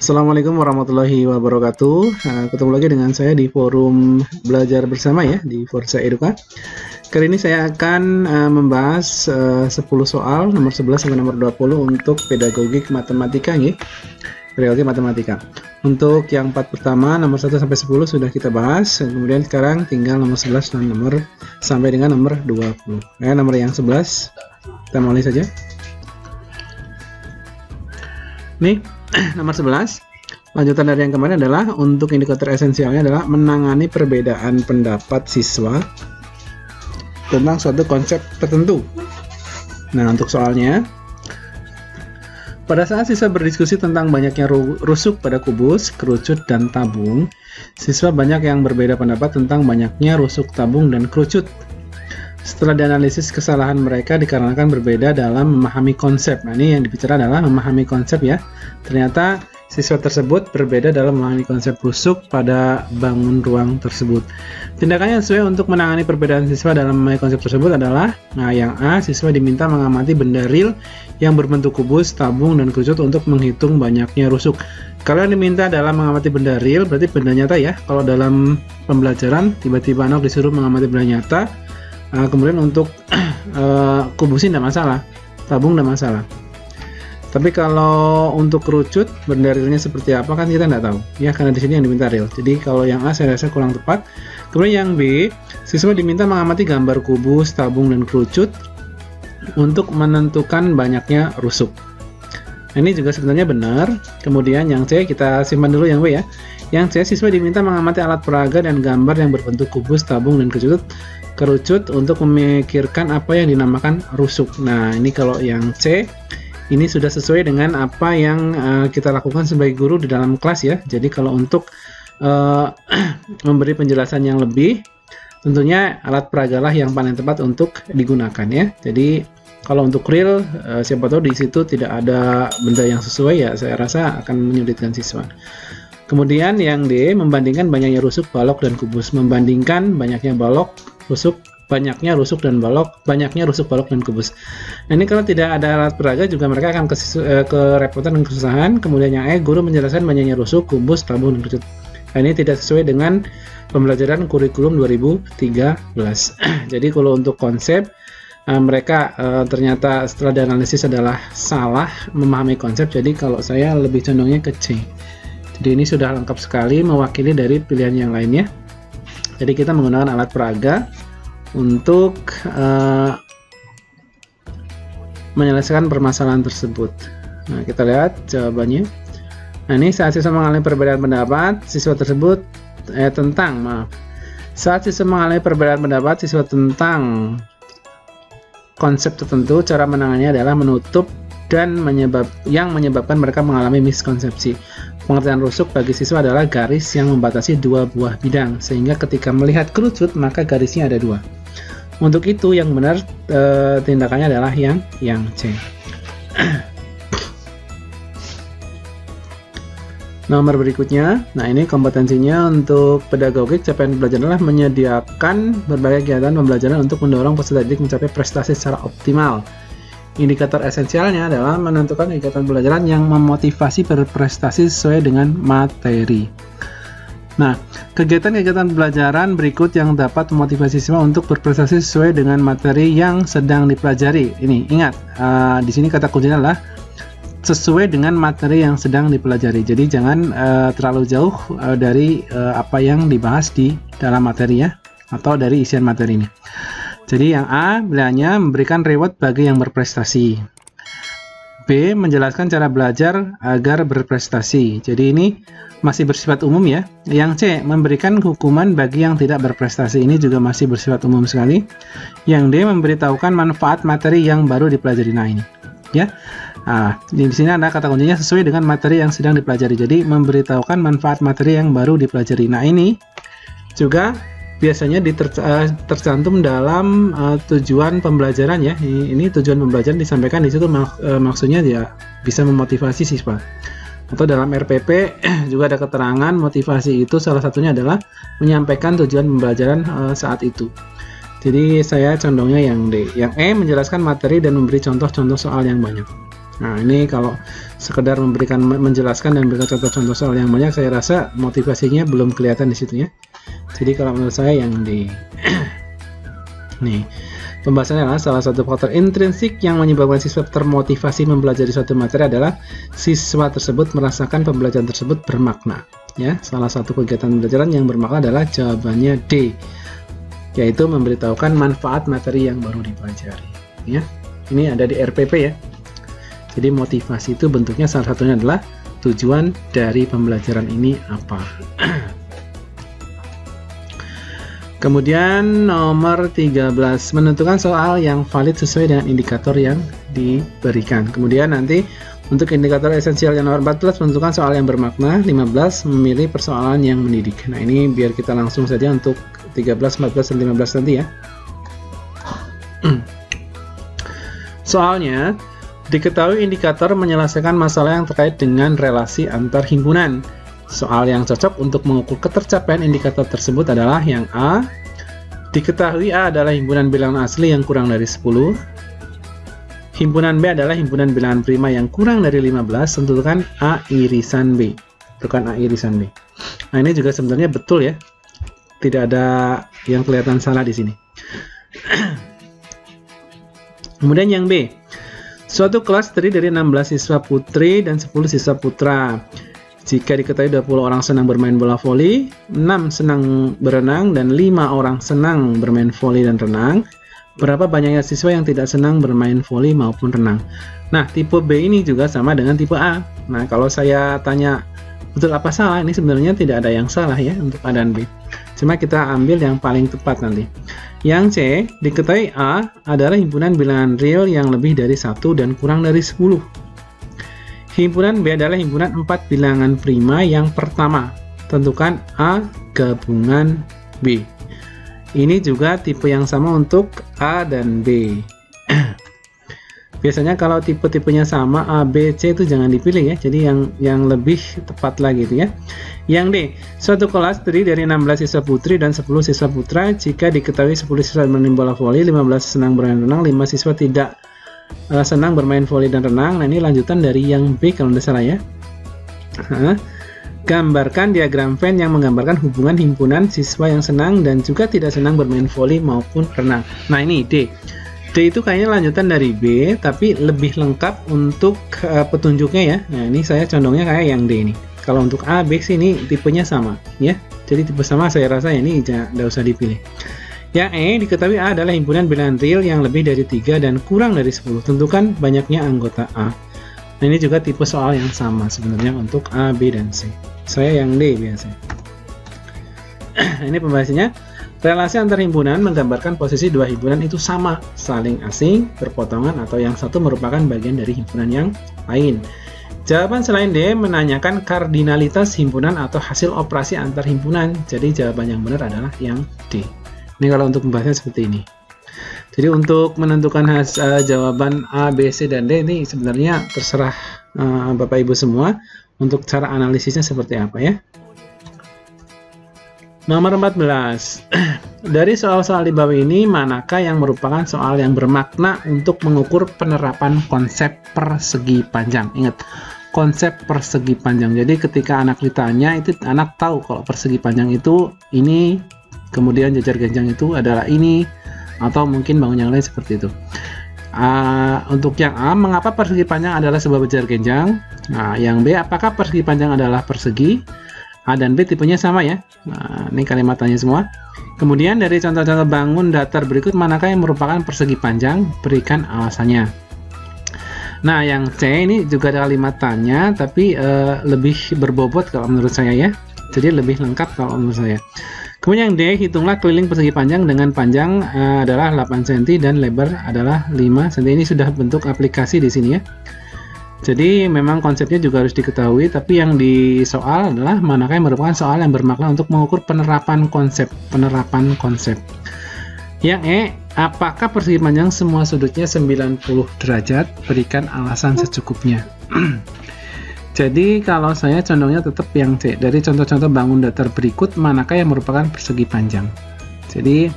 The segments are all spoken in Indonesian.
Assalamualaikum warahmatullahi wabarakatuh. Ketemu lagi dengan saya di forum belajar bersama ya di Forza Educa. Kali ini saya akan membahas 10 soal nomor 11 sampai nomor 20 untuk pedagogik matematika ya. Pedagogik matematika. Untuk yang 4 pertama nomor 1 sampai 10 sudah kita bahas. Kemudian sekarang tinggal nomor 11 dan nomor sampai dengan nomor 20. Nomor yang 11 kita mulai saja. Nih, nomor 11 lanjutan dari yang kemarin adalah untuk indikator esensialnya adalah menangani perbedaan pendapat siswa tentang suatu konsep tertentu. Nah, untuk soalnya, pada saat siswa berdiskusi tentang banyaknya rusuk pada kubus, kerucut, dan tabung, siswa banyak yang berbeda pendapat tentang banyaknya rusuk, tabung, dan kerucut. Setelah dianalisis, kesalahan mereka dikarenakan berbeda dalam memahami konsep. Nah, ini yang dibicara adalah memahami konsep ya. Ternyata siswa tersebut berbeda dalam memahami konsep rusuk pada bangun ruang tersebut. Tindakan yang sesuai untuk menangani perbedaan siswa dalam memahami konsep tersebut adalah, nah, yang A, siswa diminta mengamati benda real yang berbentuk kubus, tabung, dan kerucut untuk menghitung banyaknya rusuk. Kalau yang diminta dalam mengamati benda real, berarti benda nyata ya. Kalau dalam pembelajaran, tiba-tiba anak disuruh mengamati benda nyata, kemudian untuk kubusin tidak masalah, tabung tidak masalah. Tapi kalau untuk kerucut, benda realnya seperti apa kan kita tidak tahu ya, karena di sini yang diminta real. Jadi kalau yang A saya rasa kurang tepat. Kemudian yang B, siswa diminta mengamati gambar kubus, tabung, dan kerucut untuk menentukan banyaknya rusuk. Nah, ini juga sebenarnya benar. Kemudian yang C kita simpan dulu yang B ya. Yang C, siswa diminta mengamati alat peraga dan gambar yang berbentuk kubus, tabung, dan kerucut untuk memikirkan apa yang dinamakan rusuk. Nah, ini kalau yang C ini sudah sesuai dengan apa yang kita lakukan sebagai guru di dalam kelas ya. Jadi kalau untuk memberi penjelasan yang lebih, tentunya alat peragalah yang paling tepat untuk digunakan ya. Jadi kalau untuk real, siapa tahu di situ tidak ada benda yang sesuai ya, saya rasa akan menyulitkan siswa. Kemudian yang D, membandingkan banyaknya rusuk, balok, dan kubus. Membandingkan banyaknya balok, rusuk, banyaknya rusuk, dan balok, banyaknya rusuk, balok, dan kubus. Nah, ini kalau tidak ada alat peraga juga mereka akan kerepotan dan kesusahan. Kemudian yang E, guru menjelaskan banyaknya rusuk, kubus, tabung, dan kerucut. Nah, ini tidak sesuai dengan pembelajaran kurikulum 2013. Jadi kalau untuk konsep, mereka ternyata setelah dianalisis adalah salah memahami konsep. Jadi kalau saya lebih condongnya ke C. Jadi ini sudah lengkap sekali mewakili dari pilihan yang lainnya. Jadi kita menggunakan alat peraga untuk menyelesaikan permasalahan tersebut. Nah, kita lihat jawabannya. Nah, ini saat siswa mengalami perbedaan pendapat, siswa tersebut saat siswa mengalami perbedaan pendapat siswa tentang konsep tertentu, cara menangannya adalah menutup dan yang menyebabkan mereka mengalami miskonsepsi. Pengertian rusuk bagi siswa adalah garis yang membatasi dua buah bidang, sehingga ketika melihat kerucut maka garisnya ada dua. Untuk itu yang benar tindakannya adalah yang C. Nomor berikutnya, nah ini kompetensinya untuk pedagogik capaian pembelajaran adalah menyediakan berbagai kegiatan pembelajaran untuk mendorong peserta didik mencapai prestasi secara optimal. Indikator esensialnya adalah menentukan kegiatan pembelajaran yang memotivasi berprestasi sesuai dengan materi. Nah, kegiatan-kegiatan pembelajaran berikut yang dapat memotivasi siswa untuk berprestasi sesuai dengan materi yang sedang dipelajari. Ini ingat, di sini kata kuncinya adalah sesuai dengan materi yang sedang dipelajari. Jadi jangan terlalu jauh dari apa yang dibahas di dalam materi ya, atau dari isian materi ini. Jadi yang A, pilihannya memberikan reward bagi yang berprestasi. B, menjelaskan cara belajar agar berprestasi. Jadi ini masih bersifat umum ya. Yang C, memberikan hukuman bagi yang tidak berprestasi. Ini juga masih bersifat umum sekali. Yang D, memberitahukan manfaat materi yang baru dipelajari. Nah, ini ya. Nah, di sini ada kata kuncinya sesuai dengan materi yang sedang dipelajari. Jadi memberitahukan manfaat materi yang baru dipelajari. Nah, ini juga biasanya tercantum dalam tujuan pembelajaran ya. Ini tujuan pembelajaran disampaikan di situ, maksudnya ya bisa memotivasi siswa. Atau dalam RPP juga ada keterangan motivasi itu salah satunya adalah menyampaikan tujuan pembelajaran saat itu. Jadi saya condongnya yang D. Yang E, menjelaskan materi dan memberi contoh-contoh soal yang banyak. Nah, ini kalau sekedar menjelaskan dan memberikan contoh-contoh soal yang banyak, saya rasa motivasinya belum kelihatan di situ ya. Jadi kalau menurut saya yang di nih, pembahasannya adalah salah satu faktor intrinsik yang menyebabkan siswa termotivasi mempelajari suatu materi adalah siswa tersebut merasakan pembelajaran tersebut bermakna. Ya, salah satu kegiatan pembelajaran yang bermakna adalah jawabannya D, yaitu memberitahukan manfaat materi yang baru dipelajari. Ya, ini ada di RPP ya. Jadi motivasi itu bentuknya salah satunya adalah tujuan dari pembelajaran ini apa. Kemudian nomor 13, menentukan soal yang valid sesuai dengan indikator yang diberikan. Kemudian nanti untuk indikator esensial yang nomor 14, menentukan soal yang bermakna. 15, memilih persoalan yang mendidik. Nah, ini biar kita langsung saja untuk 13, 14, dan 15 nanti ya. Soalnya, diketahui indikator menyelesaikan masalah yang terkait dengan relasi antar himpunan. Soal yang cocok untuk mengukur ketercapaian indikator tersebut adalah yang A. Diketahui A adalah himpunan bilangan asli yang kurang dari 10. Himpunan B adalah himpunan bilangan prima yang kurang dari 15. Tentukan A irisan B. Tentukan A irisan B. Nah, ini juga sebenarnya betul ya. Tidak ada yang kelihatan salah di sini. Kemudian yang B. Suatu kelas terdiri dari 16 siswa putri dan 10 siswa putra. Jika diketahui 20 orang senang bermain bola voli, 6 senang berenang, dan 5 orang senang bermain voli dan renang, berapa banyaknya siswa yang tidak senang bermain voli maupun renang? Nah, tipe B ini juga sama dengan tipe A. Nah, kalau saya tanya betul apa salah, ini sebenarnya tidak ada yang salah ya untuk A dan B. Cuma kita ambil yang paling tepat nanti. Yang C, diketahui A adalah himpunan bilangan real yang lebih dari 1 dan kurang dari 10. Himpunan B adalah himpunan 4 bilangan prima yang pertama. Tentukan A gabungan B. Ini juga tipe yang sama untuk A dan B. Biasanya kalau tipe-tipenya sama A, B, C itu jangan dipilih ya. Jadi yang lebih tepat lagi itu ya. Yang D, suatu kelas terdiri dari 16 siswa putri dan 10 siswa putra. Jika diketahui 10 siswa bermain bola voli, 15 senang bermain renang, 5 siswa tidak senang bermain voli dan renang. Nah, ini lanjutan dari yang B kalau tidak salah ya. Gambarkan diagram Venn yang menggambarkan hubungan himpunan siswa yang senang dan juga tidak senang bermain voli maupun renang. Nah, ini D. D itu kayaknya lanjutan dari B, tapi lebih lengkap untuk petunjuknya ya. Nah, ini saya condongnya kayak yang D ini. Kalau untuk A, B sih ini tipenya sama ya. Jadi tipe sama saya rasa ini tidak usah dipilih. Yang E, diketahui A adalah himpunan bilangan real yang lebih dari 3 dan kurang dari 10. Tentukan banyaknya anggota A. Nah, ini juga tipe soal yang sama sebenarnya untuk A, B, dan C. Saya yang D biasanya. Ini pembahasannya. Relasi antar himpunan menggambarkan posisi dua himpunan itu sama, saling asing, berpotongan, atau yang satu merupakan bagian dari himpunan yang lain. Jawaban selain D menanyakan kardinalitas himpunan atau hasil operasi antar himpunan. Jadi jawaban yang benar adalah yang D. Ini kalau untuk membahasnya seperti ini. Jadi untuk menentukan jawaban A, B, C, dan D ini sebenarnya terserah Bapak Ibu semua untuk cara analisisnya seperti apa ya. Nomor 14. Dari soal-soal di bawah ini, manakah yang merupakan soal yang bermakna untuk mengukur penerapan konsep persegi panjang? Ingat, konsep persegi panjang. Jadi ketika anak ditanya, itu anak tahu kalau persegi panjang itu ini, kemudian jajar genjang itu adalah ini, atau mungkin bangun yang lain seperti itu. Untuk yang A, mengapa persegi panjang adalah sebuah jajar genjang? Nah, yang B, apakah persegi panjang adalah persegi? A dan B tipenya sama ya. Nah, ini kalimat tanya semua. Kemudian dari contoh-contoh bangun datar berikut, manakah yang merupakan persegi panjang? Berikan alasannya. Nah, yang C ini juga ada kalimat tanya, tapi lebih berbobot kalau menurut saya ya. Jadi lebih lengkap kalau menurut saya. Kemudian yang D, hitunglah keliling persegi panjang dengan panjang adalah 8 cm dan lebar adalah 5 cm. Ini sudah bentuk aplikasi di sini ya. Jadi memang konsepnya juga harus diketahui, tapi yang di soal adalah manakah yang merupakan soal yang bermakna untuk mengukur penerapan konsep. Yang E, apakah persegi panjang semua sudutnya 90 derajat? Berikan alasan secukupnya. Jadi kalau saya condongnya tetap yang C. Dari contoh-contoh bangun datar berikut, manakah yang merupakan persegi panjang? Jadi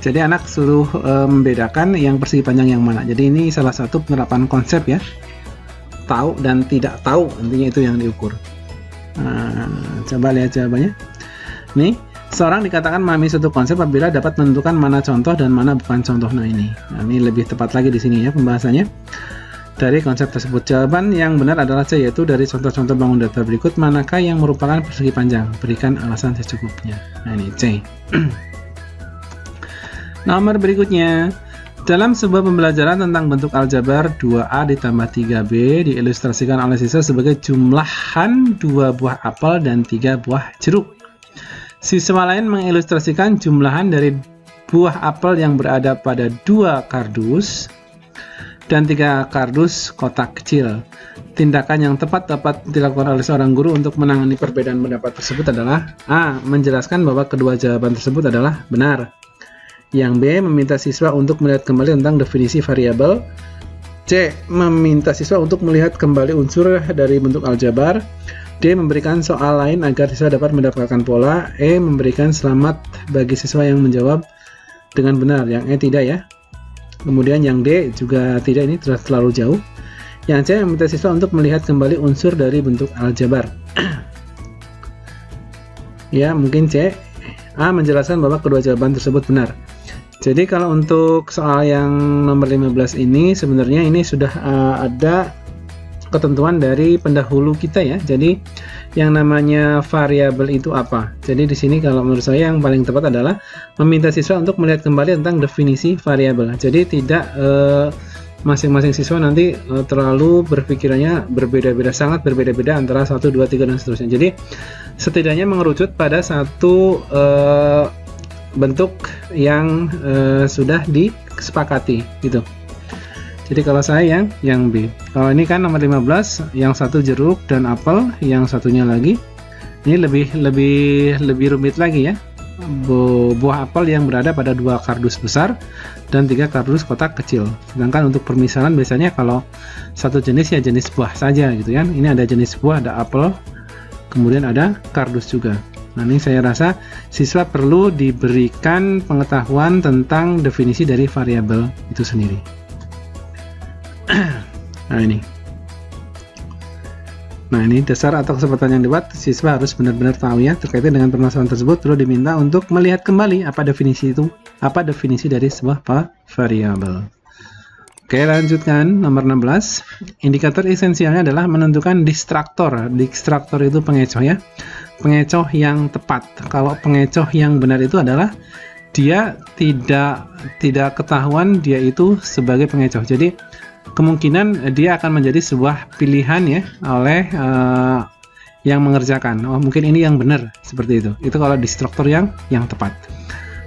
Jadi anak suruh membedakan yang persegi panjang yang mana. Jadi ini salah satu penerapan konsep ya, tahu dan tidak tahu, intinya itu yang diukur. Coba lihat jawabannya. Nih, seorang dikatakan memahami suatu konsep apabila dapat menentukan mana contoh dan mana bukan contoh. Nah ini lebih tepat lagi di sini ya pembahasannya. Dari konsep tersebut, jawaban yang benar adalah C, yaitu dari contoh-contoh bangun data berikut manakah yang merupakan persegi panjang. Berikan alasan secukupnya. Nah ini C. Nomor berikutnya, dalam sebuah pembelajaran tentang bentuk aljabar 2A ditambah 3B diilustrasikan oleh siswa sebagai jumlahan 2 buah apel dan 3 buah jeruk. Siswa lain mengilustrasikan jumlahan dari buah apel yang berada pada 2 kardus dan 3 kardus kotak kecil. Tindakan yang tepat dapat dilakukan oleh seorang guru untuk menangani perbedaan pendapat tersebut adalah A. Menjelaskan bahwa kedua jawaban tersebut adalah benar. Yang B. Meminta siswa untuk melihat kembali tentang definisi variabel. C. Meminta siswa untuk melihat kembali unsur dari bentuk aljabar. D. Memberikan soal lain agar siswa dapat mendapatkan pola. E. Memberikan selamat bagi siswa yang menjawab dengan benar. Yang E tidak ya. Kemudian yang D juga tidak, ini terlalu jauh. Yang C. Meminta siswa untuk melihat kembali unsur dari bentuk aljabar. Ya, mungkin C. A. Menjelaskan bahwa kedua jawaban tersebut benar. Jadi kalau untuk soal yang nomor 15 ini sebenarnya ini sudah ada ketentuan dari pendahulu kita ya. Jadi yang namanya variabel itu apa? Jadi di sini kalau menurut saya yang paling tepat adalah meminta siswa untuk melihat kembali tentang definisi variabel. Jadi tidak masing-masing siswa nanti terlalu berpikirannya berbeda-beda, sangat berbeda-beda antara 1, 2, 3 dan seterusnya. Jadi setidaknya mengerucut pada satu bentuk yang sudah disepakati gitu. Jadi kalau saya yang B. Kalau ini kan nomor 15, yang satu jeruk dan apel, yang satunya lagi ini lebih rumit lagi ya. Buah apel yang berada pada 2 kardus besar dan 3 kardus kotak kecil. Sedangkan untuk permisalan biasanya kalau satu jenis ya jenis buah saja gitu kan. Ini ada jenis buah, ada apel, kemudian ada kardus juga. Nah ini saya rasa siswa perlu diberikan pengetahuan tentang definisi dari variabel itu sendiri. Nah ini dasar atau kesempatan yang dibuat, siswa harus benar-benar tahu ya terkait dengan permasalahan tersebut. Perlu diminta untuk melihat kembali apa definisi itu, apa definisi dari sebuah variabel. Oke, lanjutkan nomor 16. Indikator esensialnya adalah menentukan distraktor. Distraktor itu pengecoh ya. Pengecoh yang tepat. Kalau pengecoh yang benar itu adalah dia tidak ketahuan dia itu sebagai pengecoh. Jadi kemungkinan dia akan menjadi sebuah pilihan ya oleh yang mengerjakan. Oh, mungkin ini yang benar seperti itu. Itu kalau distraktor yang tepat.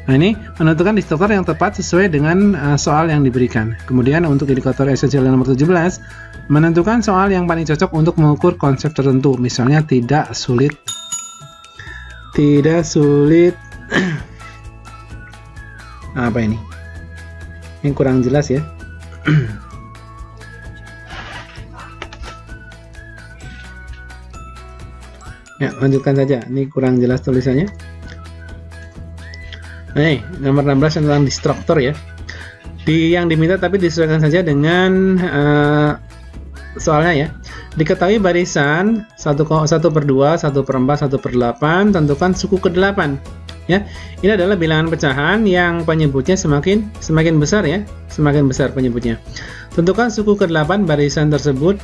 Nah ini menentukan distraktor yang tepat sesuai dengan soal yang diberikan. Kemudian untuk indikator esensial nomor 17, menentukan soal yang paling cocok untuk mengukur konsep tertentu. Misalnya tidak sulit apa ini? Ini kurang jelas ya. Ya, lanjutkan saja. Ini kurang jelas tulisannya. Nih, nomor 16 tentang distraktor ya. Yang diminta tapi disesuaikan saja dengan soalnya ya. Diketahui barisan 1/2, 1/4, 1/8, tentukan suku ke-8. Ya, ini adalah bilangan pecahan yang penyebutnya semakin besar ya, semakin besar penyebutnya. Tentukan suku ke-8 barisan tersebut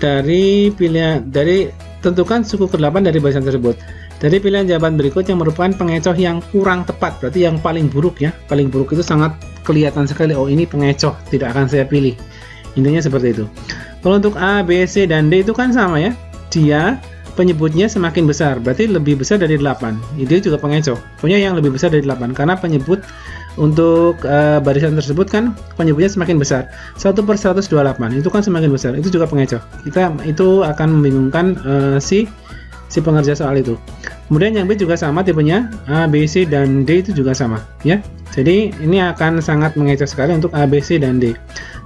tentukan suku ke-8 dari barisan tersebut. Dari pilihan jawaban berikut yang merupakan pengecoh yang kurang tepat, berarti yang paling buruk ya. Paling buruk itu sangat kelihatan sekali, oh ini pengecoh, tidak akan saya pilih. Intinya seperti itu. Kalau untuk A, B, C, dan D itu kan sama ya. Dia penyebutnya semakin besar, berarti lebih besar dari 8. Dia juga pengecoh, punya yang lebih besar dari 8. Karena penyebut untuk barisan tersebut kan penyebutnya semakin besar. 1/128, itu kan semakin besar, itu juga pengecoh. Itu akan membingungkan si pengerja soal itu. Kemudian yang B juga sama tipenya, A, B, C, dan D itu juga sama ya. Jadi ini akan sangat mengecoh sekali untuk A, B, C, dan D.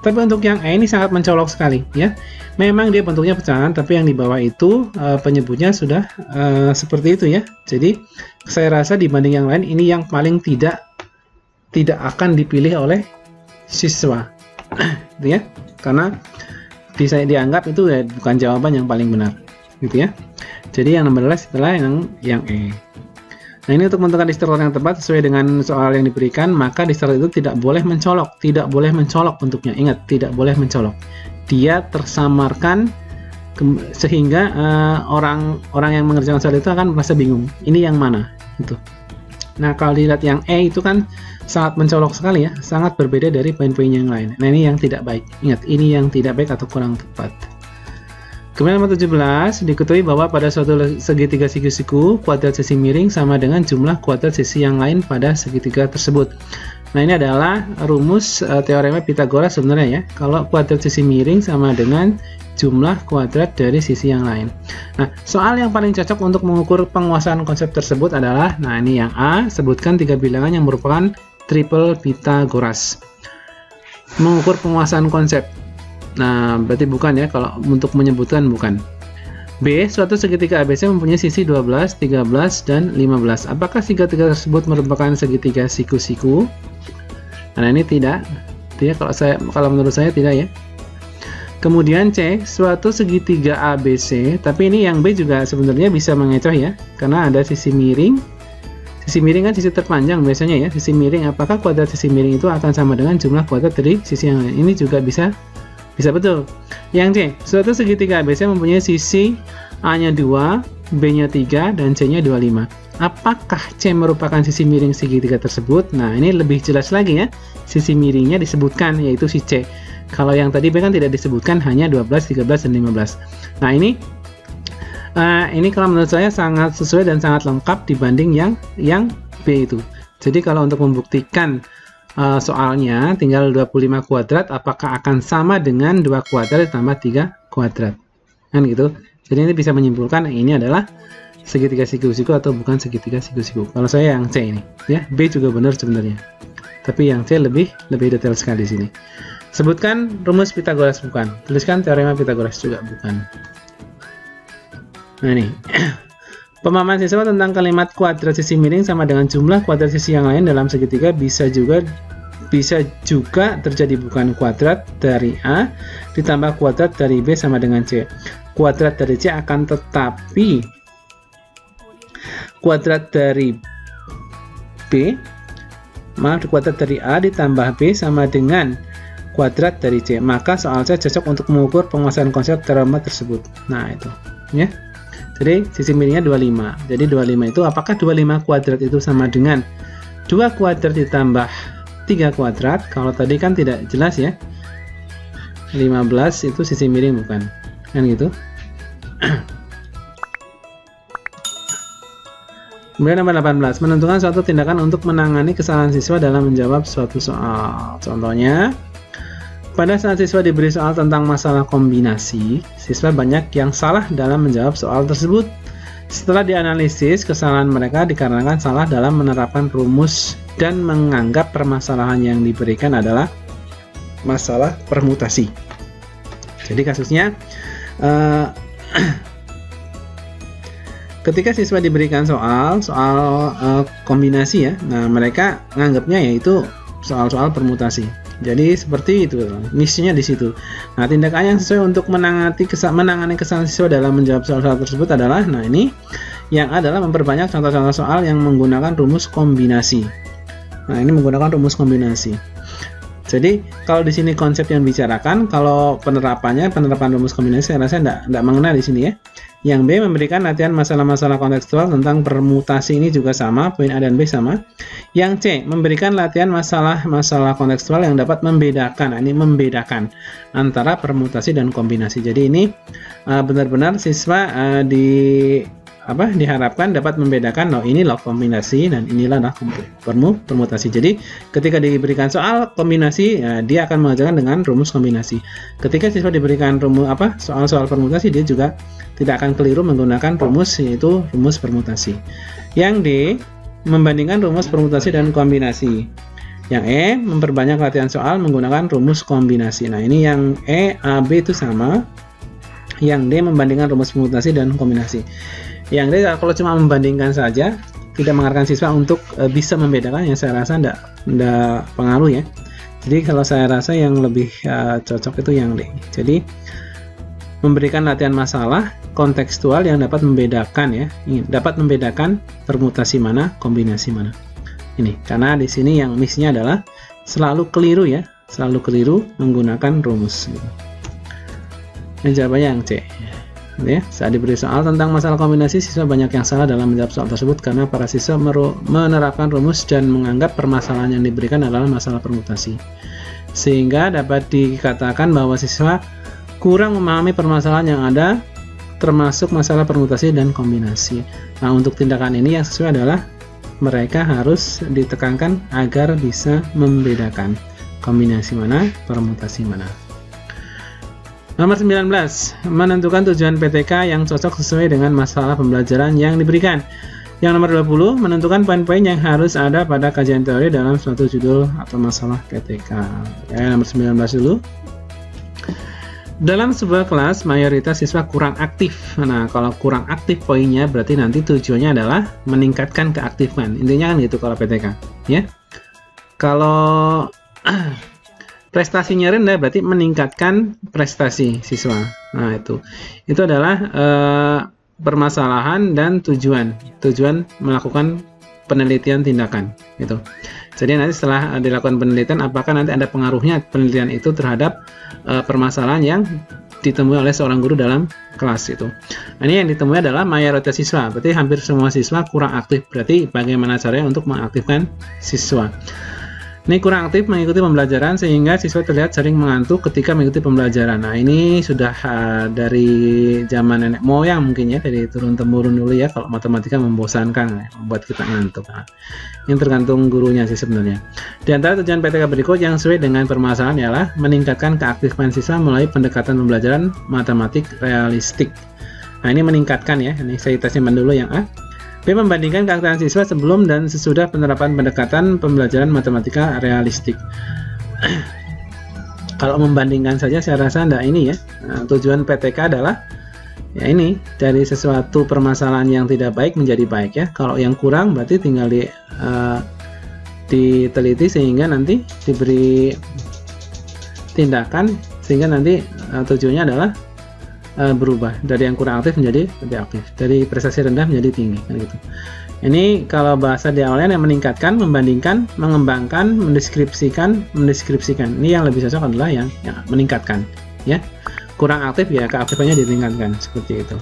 Tapi untuk yang E ini sangat mencolok sekali ya. Memang dia bentuknya pecahan, tapi yang di bawah itu penyebutnya sudah seperti itu ya. Jadi saya rasa dibanding yang lain ini yang paling tidak tidak akan dipilih oleh siswa. Gitu ya. Karena dianggap itu ya bukan jawaban yang paling benar, gitu ya. Jadi yang nomor 12 adalah yang E. Nah, ini untuk menentukan distilled yang tepat sesuai dengan soal yang diberikan, maka distilled itu tidak boleh mencolok, untuknya. Ingat, tidak boleh mencolok. Dia tersamarkan sehingga orang yang mengerjakan soal itu akan merasa bingung. Ini yang mana? Gitu. Nah, kalau dilihat yang E itu kan sangat mencolok sekali ya, sangat berbeda dari poin-poin yang lain. Nah, ini yang tidak baik. Ingat, ini yang tidak baik atau kurang tepat. Kemudian nomor 17, diketahui bahwa pada suatu segitiga siku-siku, kuadrat sisi miring sama dengan jumlah kuadrat sisi yang lain pada segitiga tersebut. Nah, ini adalah rumus teorema Pythagoras sebenarnya ya. Kalau kuadrat sisi miring sama dengan jumlah kuadrat dari sisi yang lain. Nah, soal yang paling cocok untuk mengukur penguasaan konsep tersebut adalah, nah ini yang A, sebutkan 3 bilangan yang merupakan triple Pythagoras. Mengukur penguasaan konsep. Nah, berarti bukan ya, kalau untuk menyebutkan bukan. B, suatu segitiga ABC mempunyai sisi 12, 13, dan 15. Apakah segitiga tersebut merupakan segitiga siku-siku? Nah, ini tidak. Ya, kalau menurut saya tidak ya. Kemudian C, suatu segitiga ABC, tapi ini yang B juga sebenarnya bisa mengecoh ya, karena ada sisi miring. Sisi miring kan sisi terpanjang biasanya ya. Sisi miring, apakah kuadrat sisi miring itu akan sama dengan jumlah kuadrat dari sisi yang lain? Ini juga bisa betul. Yang C, suatu segitiga ABC mempunyai sisi A-nya 2, B-nya 3, dan C-nya 25. Apakah C merupakan sisi miring segitiga tersebut? Nah, ini lebih jelas lagi ya. Sisi miringnya disebutkan, yaitu si C. Kalau yang tadi B kan tidak disebutkan, hanya 12, 13, dan 15. Nah, ini kalau menurut saya sangat sesuai dan sangat lengkap dibanding yang B itu. Jadi kalau untuk membuktikan soalnya tinggal 25 kuadrat, apakah akan sama dengan 2 kuadrat ditambah 3 kuadrat, kan gitu. Jadi ini bisa menyimpulkan ini adalah segitiga siku-siku atau bukan segitiga siku-siku. Kalau saya yang C ini ya. B juga benar sebenarnya, tapi yang C lebih detail sekali di sini. Sebutkan rumus Pythagoras, bukan. Tuliskan teorema Pythagoras, juga bukan. Nah, ini pemahaman siswa tentang kalimat kuadrat sisi miring sama dengan jumlah kuadrat sisi yang lain dalam segitiga bisa juga terjadi bukan kuadrat dari A ditambah kuadrat dari B sama dengan C. Kuadrat dari C akan tetapi kuadrat dari kuadrat dari A ditambah B sama dengan kuadrat dari C. Maka soal C cocok untuk mengukur penguasaan konsep teorema tersebut. Nah, itu ya. Jadi sisi miringnya 25. Jadi 25 itu apakah 25 kuadrat itu sama dengan 2 kuadrat ditambah 3 kuadrat? Kalau tadi kan tidak jelas ya. 15 itu sisi miring bukan? Kan gitu. Kemudian nomor 18, menentukan suatu tindakan untuk menangani kesalahan siswa dalam menjawab suatu soal. Contohnya, pada saat siswa diberi soal tentang masalah kombinasi, siswa banyak yang salah dalam menjawab soal tersebut. Setelah dianalisis, kesalahan mereka dikarenakan salah dalam menerapkan rumus dan menganggap permasalahan yang diberikan adalah masalah permutasi. Jadi kasusnya, ketika siswa diberikan soal kombinasi ya, nah mereka menganggapnya yaitu soal-soal permutasi. Jadi seperti itu, misinya di situ. Nah, tindakan yang sesuai untuk menangani kesalahan siswa dalam menjawab soal-soal tersebut adalah, nah ini yang adalah memperbanyak contoh-contoh soal yang menggunakan rumus kombinasi. Nah, ini menggunakan rumus kombinasi. Jadi kalau di sini konsep yang dibicarakan, kalau penerapan rumus kombinasi saya rasa tidak mengenai di sini ya. Yang B memberikan latihan masalah-masalah kontekstual tentang permutasi, ini juga sama, poin A dan B sama. Yang C memberikan latihan masalah-masalah kontekstual yang dapat membedakan, ini membedakan antara permutasi dan kombinasi. Jadi ini benar-benar siswa diharapkan dapat membedakan, ini loh kombinasi dan inilah permutasi. Jadi ketika diberikan soal kombinasi, dia akan mengerjakan dengan rumus kombinasi. Ketika siswa diberikan soal-soal permutasi, dia juga tidak akan keliru menggunakan rumus, yaitu rumus permutasi. Yang D membandingkan rumus permutasi dan kombinasi. Yang E memperbanyak latihan soal menggunakan rumus kombinasi. Nah, ini yang E, A, B itu sama. Yang D membandingkan rumus permutasi dan kombinasi. Yang D kalau cuma membandingkan saja, tidak mengarahkan siswa untuk bisa membedakan, yang saya rasa enggak pengaruh ya. Jadi kalau saya rasa yang lebih cocok itu yang D. Jadi memberikan latihan masalah kontekstual yang dapat membedakan ya, dapat membedakan permutasi mana, kombinasi mana. Ini karena di sini yang missnya adalah selalu keliru ya, selalu keliru menggunakan rumus. Gitu. Ini jawabannya yang C. Ya, saat diberi soal tentang masalah kombinasi, siswa banyak yang salah dalam menjawab soal tersebut karena para siswa menerapkan rumus dan menganggap permasalahan yang diberikan adalah masalah permutasi. Sehingga dapat dikatakan bahwa siswa kurang memahami permasalahan yang ada, termasuk masalah permutasi dan kombinasi. Nah, untuk tindakan ini yang sesuai adalah mereka harus ditekankan agar bisa membedakan kombinasi mana, permutasi mana. Nomor 19, menentukan tujuan PTK yang cocok sesuai dengan masalah pembelajaran yang diberikan. Yang nomor 20, menentukan poin-poin yang harus ada pada kajian teori dalam suatu judul atau masalah PTK. Ya, nomor 19 dulu. Dalam sebuah kelas, mayoritas siswa kurang aktif. Nah, kalau kurang aktif poinnya berarti nanti tujuannya adalah meningkatkan keaktifan. Intinya kan gitu kalau PTK, ya. Kalau prestasinya rendah berarti meningkatkan prestasi siswa. Nah, itu adalah permasalahan dan tujuan melakukan penelitian tindakan gitu. Jadi nanti setelah dilakukan penelitian, apakah nanti ada pengaruhnya penelitian itu terhadap permasalahan yang ditemui oleh seorang guru dalam kelas itu. Nah, ini yang ditemui adalah mayoritas siswa, berarti hampir semua siswa kurang aktif. Berarti bagaimana caranya untuk mengaktifkan siswa? Ini kurang aktif mengikuti pembelajaran sehingga siswa terlihat sering mengantuk ketika mengikuti pembelajaran. Nah, ini sudah dari zaman nenek moyang mungkin ya, dari turun-temurun dulu ya, kalau matematika membosankan ya, membuat kita ngantuk. Nah, yang tergantung gurunya sih sebenarnya. Di antara tujuan PTK berikut yang sesuai dengan permasalahan ialah meningkatkan keaktifan siswa melalui pendekatan pembelajaran matematik realistik. Nah, ini meningkatkan ya, ini saya tesnya dulu yang A. B. Membandingkan keaktifan siswa sebelum dan sesudah penerapan pendekatan pembelajaran matematika realistik. Kalau membandingkan saja saya rasa enggak ini ya. Nah, tujuan PTK adalah ya ini, dari sesuatu permasalahan yang tidak baik menjadi baik ya. Kalau yang kurang berarti tinggal diteliti sehingga nanti diberi tindakan sehingga nanti tujuannya adalah berubah dari yang kurang aktif menjadi lebih aktif, dari prestasi rendah menjadi tinggi kan gitu. Ini kalau bahasa di awalnya yang meningkatkan, membandingkan, mengembangkan, mendeskripsikan. Ini yang lebih cocok adalah yang meningkatkan ya. Kurang aktif ya keaktifannya ditingkatkan seperti itu.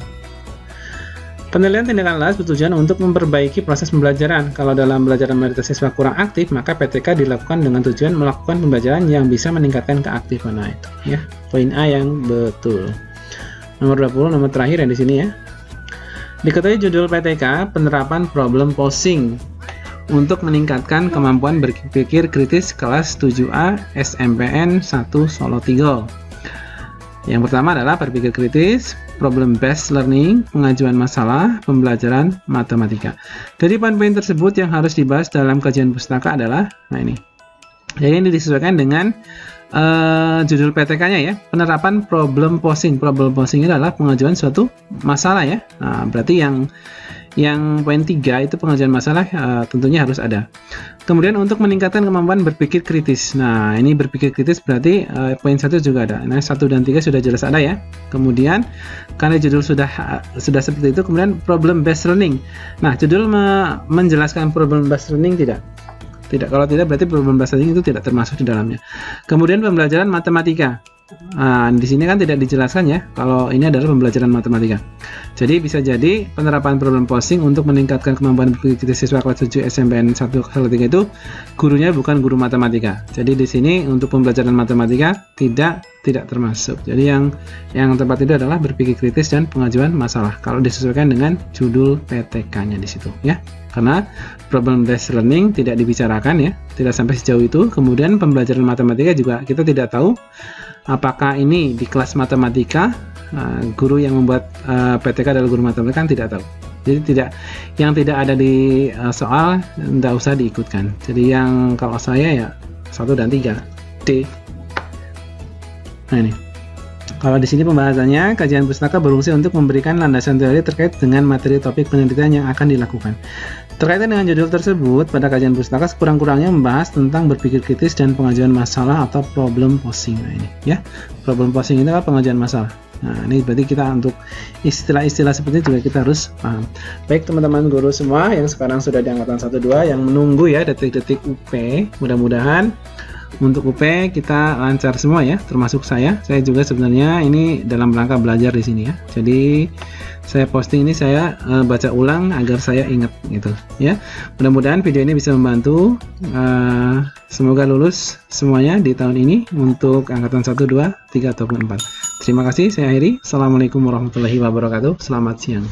Penilaian tindakan LAS bertujuan untuk memperbaiki proses pembelajaran. Kalau dalam belajar mayoritas siswa kurang aktif, maka PTK dilakukan dengan tujuan melakukan pembelajaran yang bisa meningkatkan keaktifan. Nah, itu ya, poin A yang betul. Nomor 20, nomor terakhir yang di sini ya. Diketahui judul PTK, penerapan problem posing untuk meningkatkan kemampuan berpikir kritis kelas 7A SMPN 1 Solo 3. Yang pertama adalah berpikir kritis, problem based learning, pengajuan masalah, pembelajaran matematika. Dari poin-poin tersebut yang harus dibahas dalam kajian pustaka adalah, nah ini. Jadi ini disesuaikan dengan judul PTK-nya ya, penerapan problem posing. Problem posing adalah pengajuan suatu masalah ya. Nah, berarti yang poin 3 itu pengajuan masalah tentunya harus ada. Kemudian untuk meningkatkan kemampuan berpikir kritis. Nah, ini berpikir kritis berarti poin 1 juga ada. Nah, 1 dan 3 sudah jelas ada ya. Kemudian karena judul sudah seperti itu, kemudian problem based learning. Nah, judul menjelaskan problem based learning tidak? Tidak, kalau tidak berarti problem based learning itu tidak termasuk di dalamnya. Kemudian pembelajaran matematika. Nah, di sini kan tidak dijelaskan ya, kalau ini adalah pembelajaran matematika. Jadi bisa jadi penerapan problem posing untuk meningkatkan kemampuan berpikir siswa kelas 7 SMPN 1 Solo 3 itu gurunya bukan guru matematika. Jadi di sini untuk pembelajaran matematika tidak termasuk. Jadi yang tepat itu adalah berpikir kritis dan pengajuan masalah. Kalau disesuaikan dengan judul PTK-nya di situ ya. Karena problem based learning tidak dibicarakan ya, tidak sampai sejauh itu. Kemudian pembelajaran matematika juga kita tidak tahu apakah ini di kelas matematika guru yang membuat PTK adalah guru matematika, kan tidak tahu. Jadi yang tidak ada di soal tidak usah diikutkan. Jadi yang kalau saya ya 1 dan 3 D. Nah ini. Kalau di sini pembahasannya, kajian pustaka berfungsi untuk memberikan landasan teori terkait dengan materi topik penelitian yang akan dilakukan. Terkait dengan judul tersebut, pada kajian pustaka sekurang-kurangnya membahas tentang berpikir kritis dan pengajuan masalah atau problem posing. Nah, ini ya, problem posing itu adalah pengajuan masalah. Nah, ini berarti kita untuk istilah-istilah seperti itu juga kita harus paham. Baik teman-teman guru semua yang sekarang sudah di angkatan 1-2 yang menunggu ya detik-detik UP, mudah-mudahan untuk UP kita lancar semua ya, termasuk saya. Saya juga sebenarnya ini dalam rangka belajar di sini ya. Jadi saya posting ini saya baca ulang agar saya ingat gitu ya. Mudah-mudahan video ini bisa membantu. Semoga lulus semuanya di tahun ini untuk angkatan 1, 2, 3 ataupun 4. Terima kasih, saya akhiri. Assalamualaikum warahmatullahi wabarakatuh. Selamat siang.